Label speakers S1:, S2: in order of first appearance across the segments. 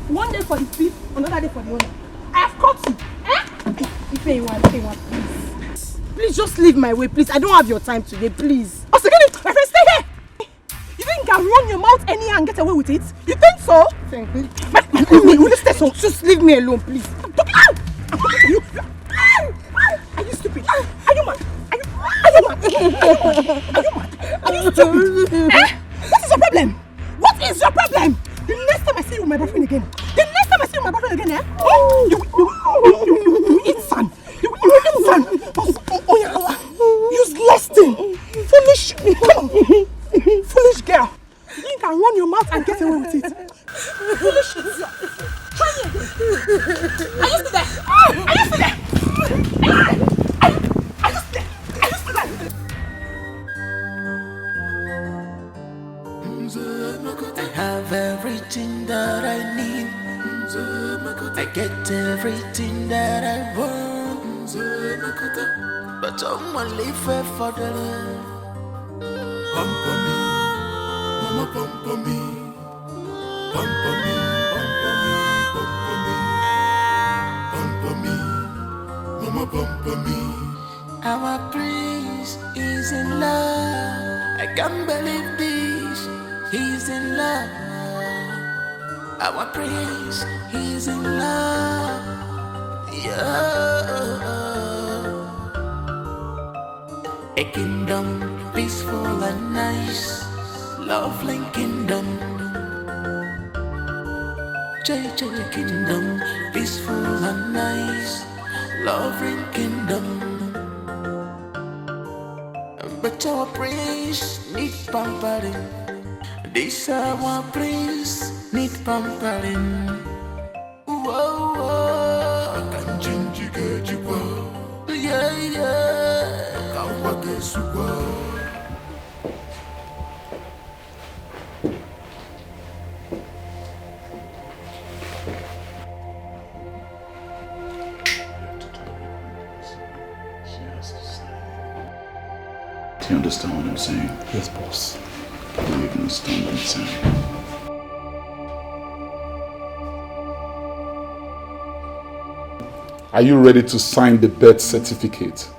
S1: One day for the thief, another day for the owner. I have caught you. If you want, please. Please just leave my way, please. I don't have your time today, please. Oh, so my friend, stay here. You think you can run your mouth anyhow and get away with it? You think so? Thank you. Will you stay so? Just leave me alone, please. I'm talking to you. Are you stupid? Are you mad? Are you mad? Are you stupid? What is your problem? What is your problem? The next time I see you with my boyfriend again, you eat sand. You eat sand. Useless thing. Foolish. Foolish girl. You can run your mouth and get away with it. Foolish. Try me again. Are you still there? Are you still there?
S2: I have everything that I need. I get everything that I want. But I'm only fair for the love. Pampa me, mama pampa me. Pampa me, pampa me, pampa me. Pampa me, mama pampa me. Our prince is in love. I can't believe this. He's in love. Our prince, he's in love. Yeah. A kingdom peaceful and nice, lovely kingdom. JJ kingdom peaceful and nice, loving kingdom. But our prince need pampering. This our prince need pampering. Whoa, whoa. I can change you, get you well. Yeah, yeah. I can't walk this well.
S3: Do you understand what I'm saying?
S4: Yes, boss.
S3: Do you understand what I'm saying? Are you ready to sign the birth certificate?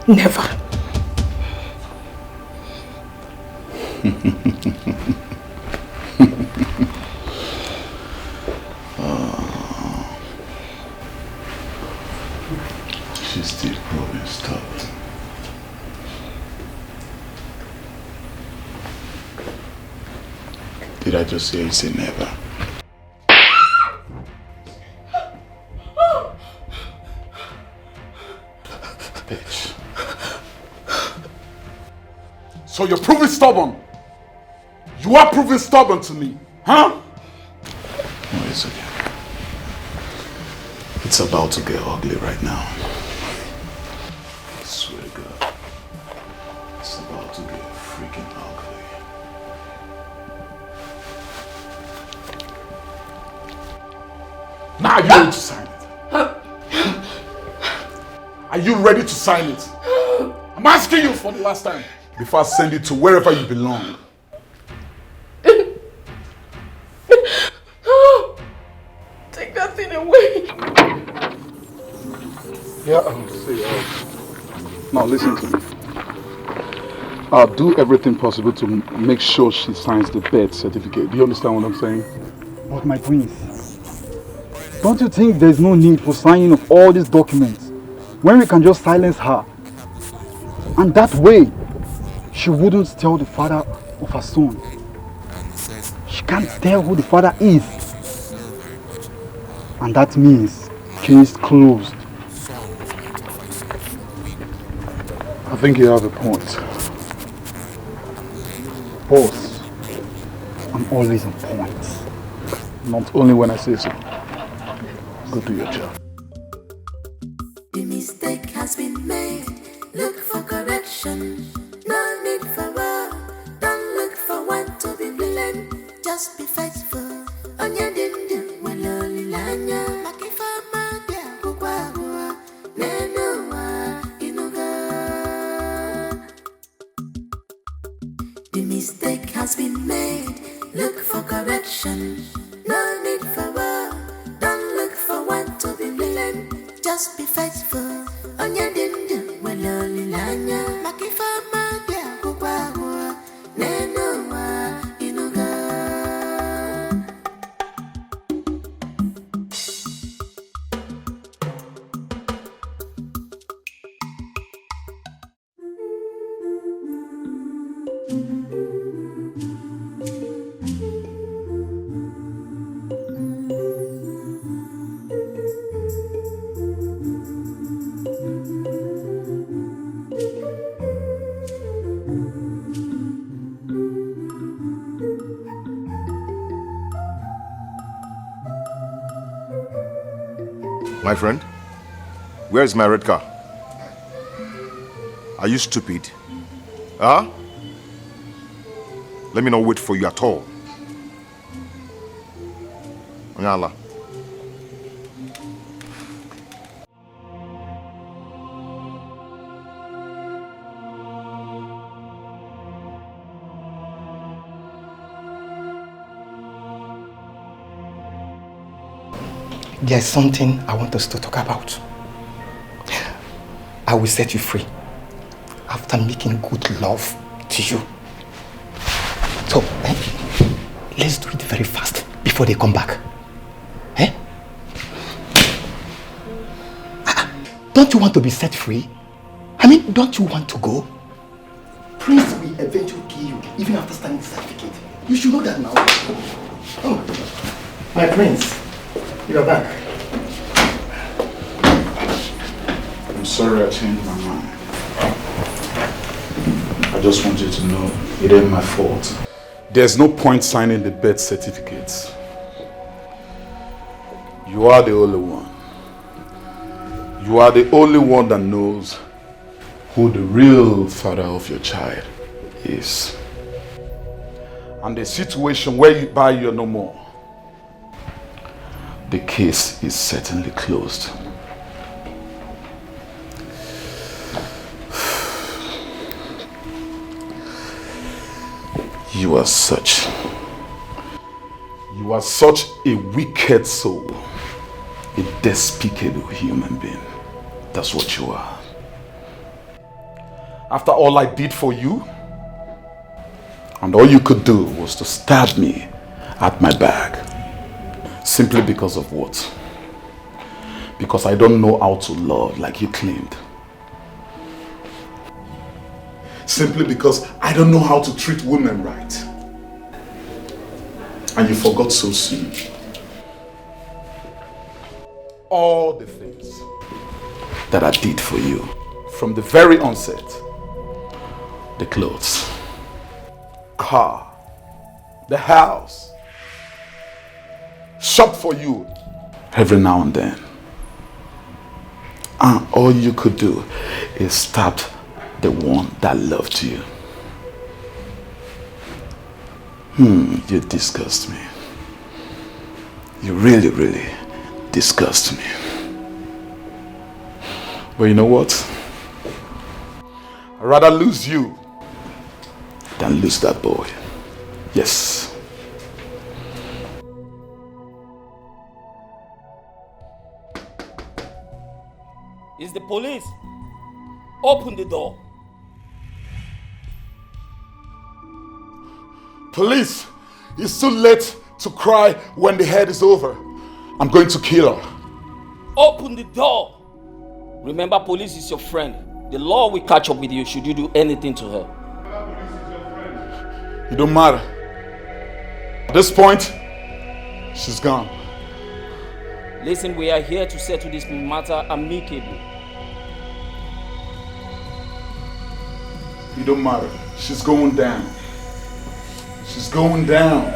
S1: Never.
S3: She's still proving stubborn. Did I just say it's a never? Bitch. So you're proving stubborn? You are proving stubborn to me, huh? No, it's okay. It's about to get ugly right now. I swear to God. It's about to get freaking ugly. Now are you ready to sign it? Are you ready to sign it? I'm asking you for the last time. Before I send you to wherever you belong.
S1: Take that thing away.
S3: Yeah, see. Now listen to me. I'll do everything possible to make sure she signs the birth certificate. Do you understand what I'm saying?
S4: But my prince, don't you think there's no need for signing of all these documents when we can just silence her? And that way, she wouldn't tell the father of her son. She can't tell who the father is. And that means case closed.
S3: I think you have a point.
S4: Boss, I'm always on point.
S3: Not only when I say so. Go do your job.
S2: The mistake has been made. Look for correction. No need for war. Don't look for one to be blamed. Just be faithful. On your dinner, when lolly lanya. Makifa madia, kukwa. look for correction. No need for war. Don't look for one to be blamed. Just be faithful. On your dinner, well, only lanya. Makifa magia, kubawa. Nenoa, inuga.
S5: My friend, where is my red car? Are you stupid? Huh? Let me not wait for you at all. Onyala.
S6: There's something I want us to talk about. I will set you free after making good love to you. So, let's do it very fast before they come back. Don't you want to be set free? I mean, don't you want to go? Prince will eventually kill you even after signing the certificate. You should know that now. Oh, my prince. You're back.
S3: I'm sorry I changed my mind. I just want you to know it ain't my fault. There's no point signing the birth certificates. You are the only one. You are the only one that knows who the real father of your child is. And the situation whereby you're no more, the case is certainly closed. You are such a wicked soul, a despicable human being. That's what you are. After all I did for you, and all you could do was to stab me at my back. Simply because of what? Because I don't know how to love like you claimed. Simply because I don't know how to treat women right. And you forgot so soon. All the things that I did for you from the very onset. The clothes, car, the house, shop for you every now and then. And all you could do is stab the one that loved you. You disgust me. You really, really disgust me. But you know what? I'd rather lose you than lose that boy. Yes.
S7: It's the police. Open the door.
S3: Police, it's too late to cry when the head is over. I'm going to kill her.
S7: Open the door. Remember, police is your friend. The law will catch up with you should you do anything to her.
S3: It don't matter. At this point, she's gone.
S7: Listen, we are here to settle this matter amicably.
S3: It don't matter. She's going down. She's going down.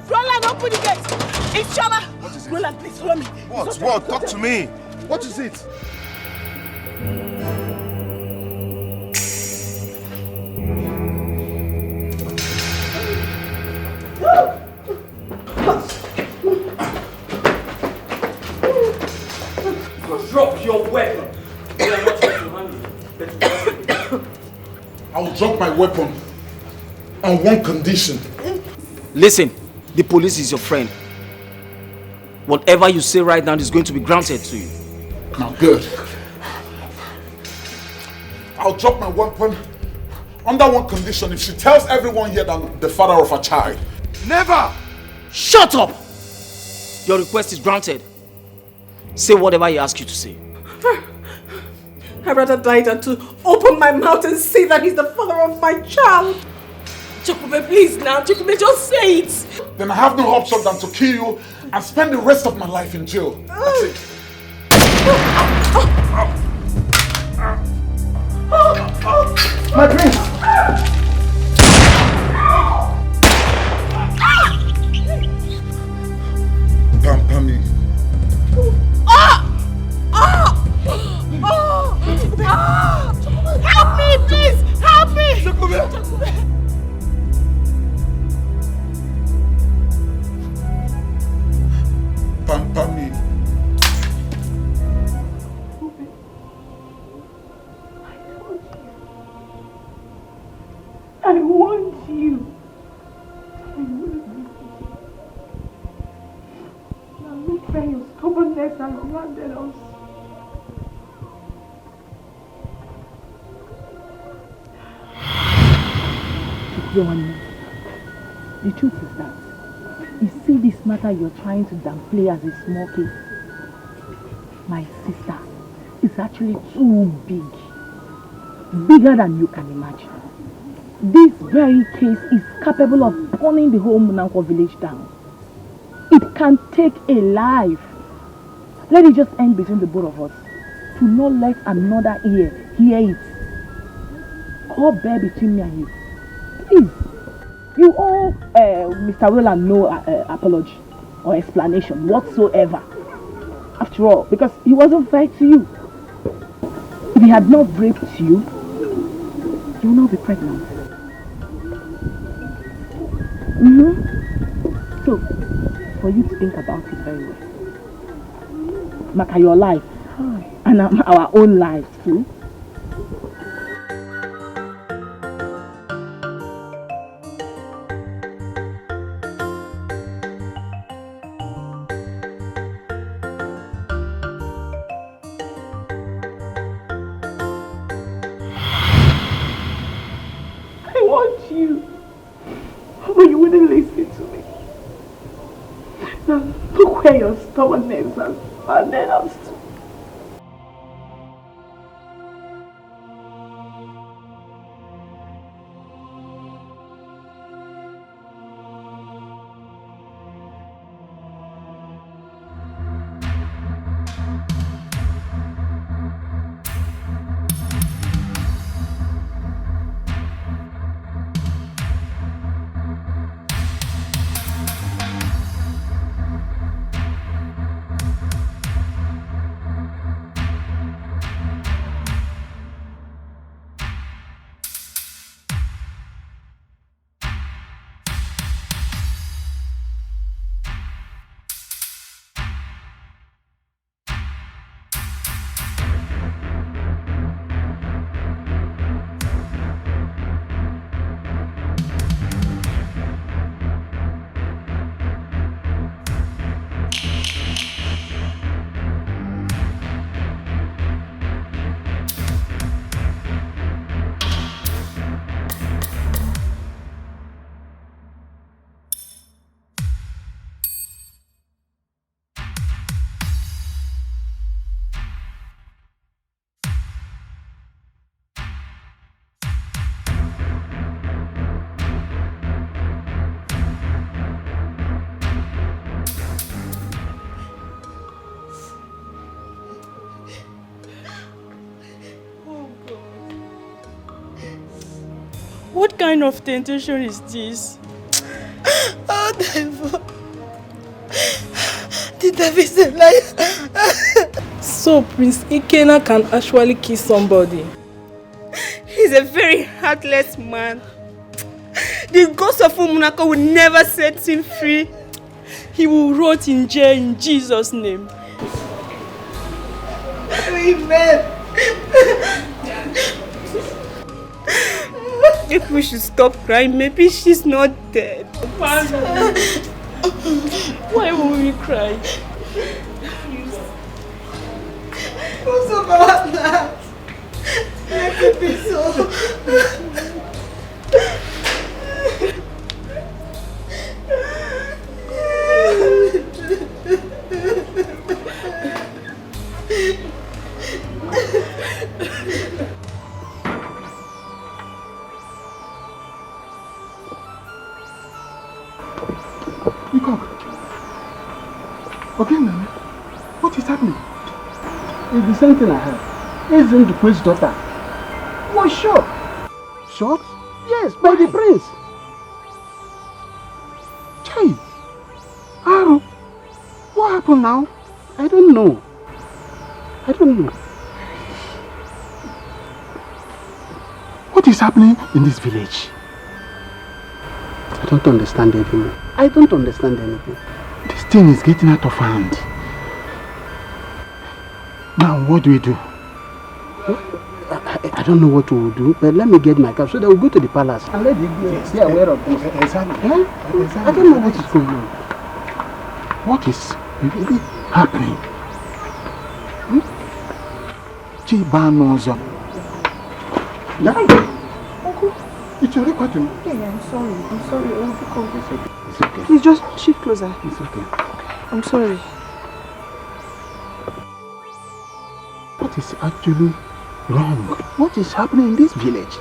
S1: Roland, open the gate. It's Chama. Roland, please follow me.
S5: What? Talk to me.
S3: What is it?
S7: Drop your weapon. We are not here to handle.
S3: I will drop my weapon on one condition.
S7: Listen, the police is your friend. Whatever you say right now is going to be granted to you.
S3: Now, good. I'll drop my weapon under one condition. If she tells everyone here that I'm the father of a child.
S5: Never!
S7: Shut up! Your request is granted. Say whatever he asks you to say.
S1: I'd rather die than to open my mouth and say that he's the father of my child. Chukube, please now. Chukube, just say it.
S3: Then I have no option than to kill you and spend the rest of my life in jail. That's it.
S6: My prince!
S3: Pampami.
S1: Help me, please! Help me!
S3: Pampami.
S1: I want you. Now look where your stubbornness has landed us.
S8: The truth is that you see this matter you're trying to downplay as a small case. My sister is actually too big. Bigger than you can imagine. This very case is capable of burning the whole Munanko village down. It can take a life. Let it just end between the both of us. To not let another ear hear it. Or bear between me and you. Please. You owe Mr. Roland no apology or explanation whatsoever. After all, because he wasn't fair to you. If he had not raped you, you will not be pregnant. So, for you to think about it very well. Maka, your life and our own lives too.
S1: Where your stubbornness has landed us to.
S9: What kind of temptation is this? Oh, devil. The devil is a liar. So Prince Ikena can actually kill somebody.
S10: He's a very heartless man. The ghost of Umunako will never set him free.
S9: He will rot in jail in Jesus' name.
S10: Amen. If we should stop crying, maybe she's not dead.
S9: Why will we cry?
S10: What's about that? Let it be so.
S6: Okay, Nana. What is happening?
S11: It's the same thing I heard. Isn't the prince's daughter was shot?
S6: Shot?
S11: Yes, by the prince.
S6: Chai! How? What happened now?
S11: I don't know. I don't know.
S6: What is happening in this village?
S11: I don't understand anymore. I don't understand anything.
S6: This thing is getting out of hand. Now, what do we do?
S11: I don't know what we will do, but let me get my cap so that we'll go to the palace and let the be aware of this.
S6: Exactly.
S11: I don't know what is going on.
S6: What is really happening? Chibanozo. It's your record.
S1: Yeah, I'm sorry. I'm sorry.
S6: It's okay.
S1: Please just shift closer.
S6: It's okay.
S1: I'm sorry.
S6: What is actually wrong? What is happening in this village?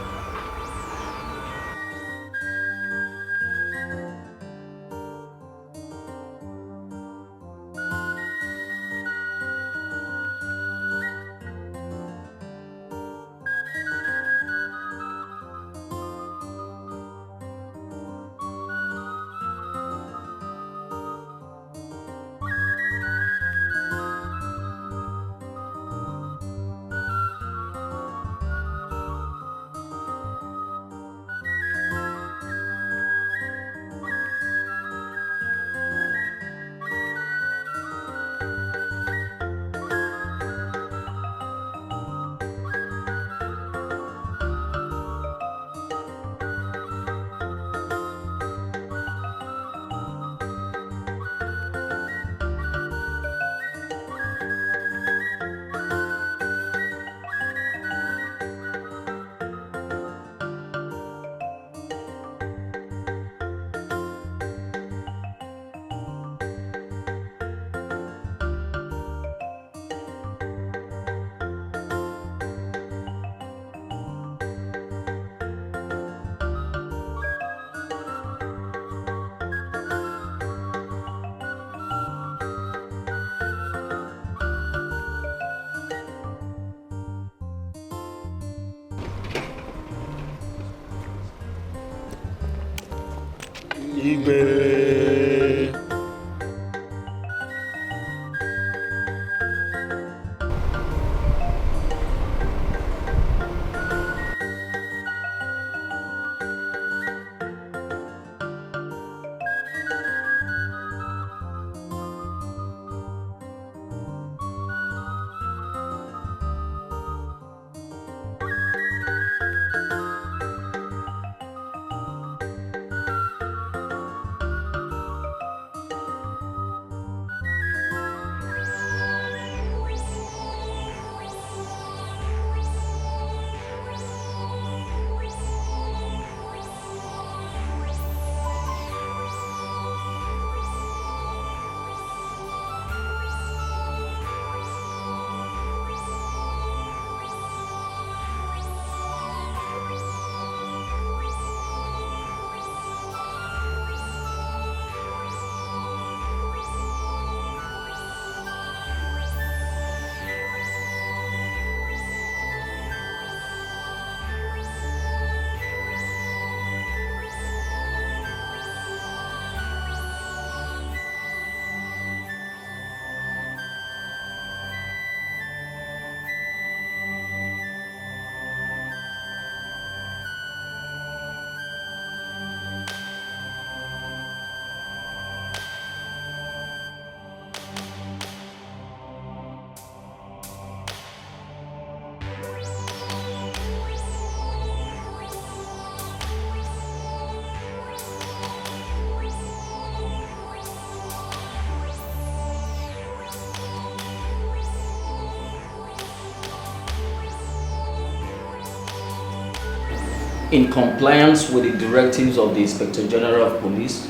S7: in compliance with the directives of the Inspector General of Police,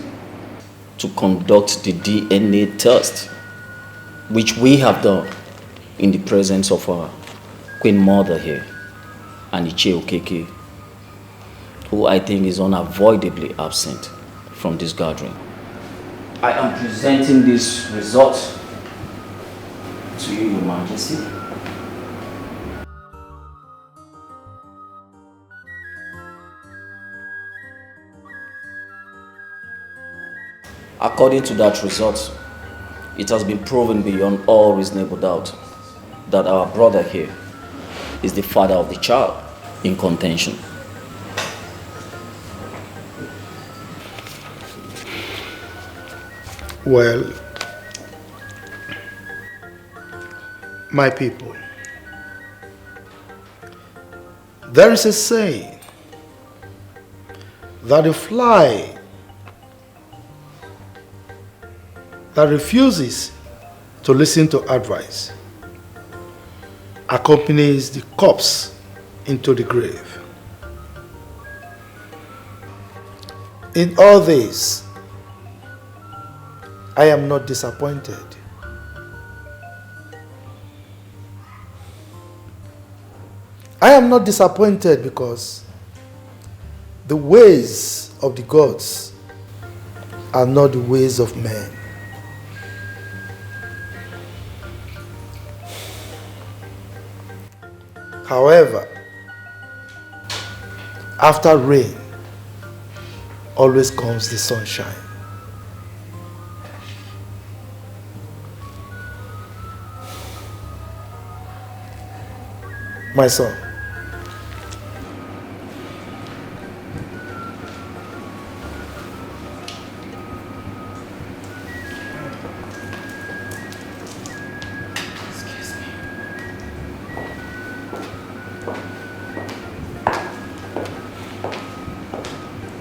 S7: to conduct the DNA test, which we have done in the presence of our Queen Mother here, and Ichie, who I think is unavoidably absent from this gathering. I am presenting this result to you, Your Majesty. According to that result, it has been proven beyond all reasonable doubt that our brother here is the father of the child in contention.
S12: Well, my people, there is a saying that a fly that refuses to listen to advice accompanies the corpse into the grave. In all this, I am not disappointed. I am not disappointed because the ways of the gods are not the ways of men. However, after rain always comes the sunshine. My son,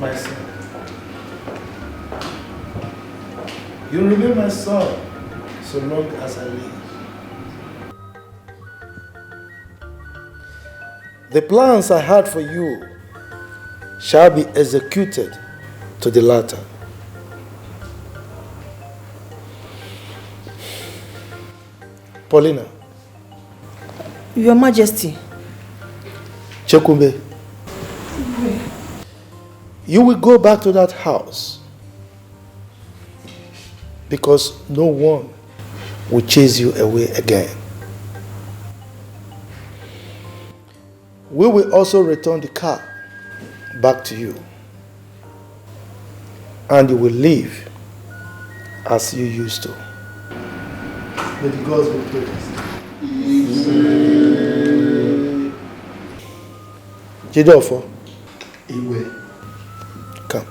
S12: my son, you remain my son so long as I live. The plans I had for you shall be executed to the latter. Paulina.
S10: Your Majesty.
S12: Chekumbe. You will go back to that house because no one will chase you away again. We will also return the car back to you, and you will live as you used to. May the gods be praised. Jidofo. Iwe. Come.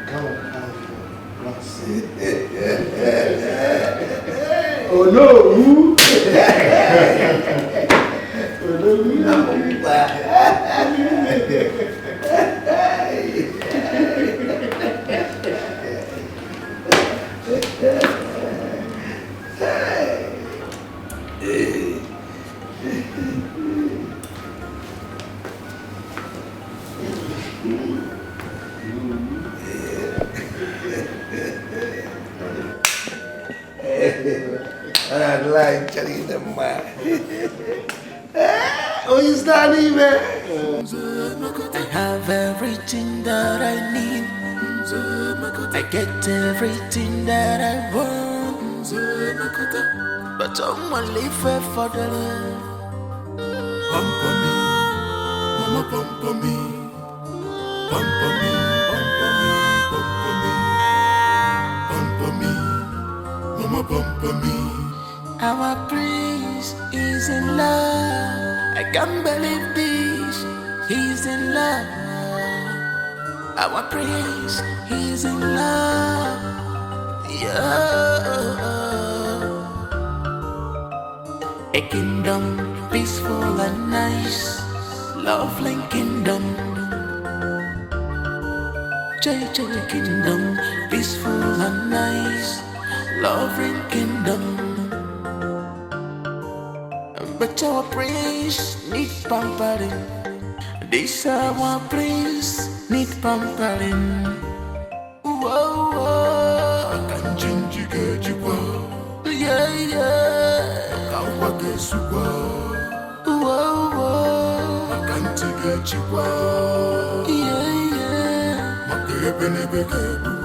S12: Come and have your glass. Oh no! I like telling them, man. Oh, you standing there?
S2: I have everything that I need. I get everything that I want. But I'm only fair for the love. Pamper me, mama pamper me. Pamper me, pamper me, pamper me. Pamper me, mama pamper me. Our prince is in love. I can't believe this. He's in love. Our prince, he's in love. Yeah. A kingdom peaceful and nice, lovely kingdom. JJ kingdom peaceful and nice, lovely kingdom. but our prince need pampering. This our prince need pampering. Whoa, whoa, I can change you, get you, yeah, yeah. I can walk as you go. Whoa, whoa, I can't get you, yeah, yeah. My baby.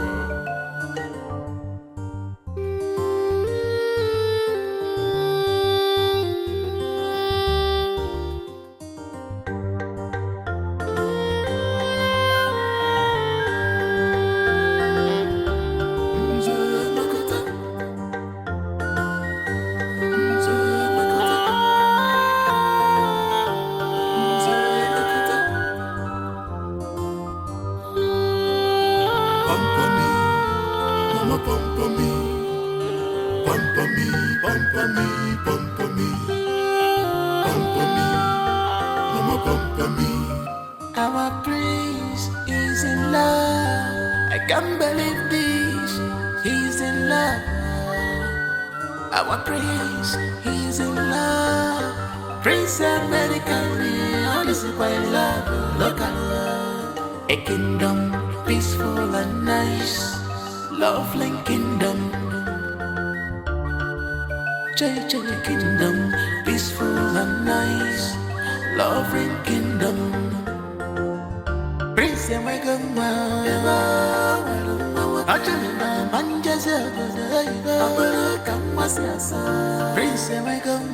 S2: Our prince is in love. I can't believe this. He's in love. Our prince, he's in love. Prince American, all is by love. Look at love. A kingdom, peaceful and nice. Lovely kingdom. Jay kingdom, peaceful and nice. Lovely kingdom. Prince American, Prince American,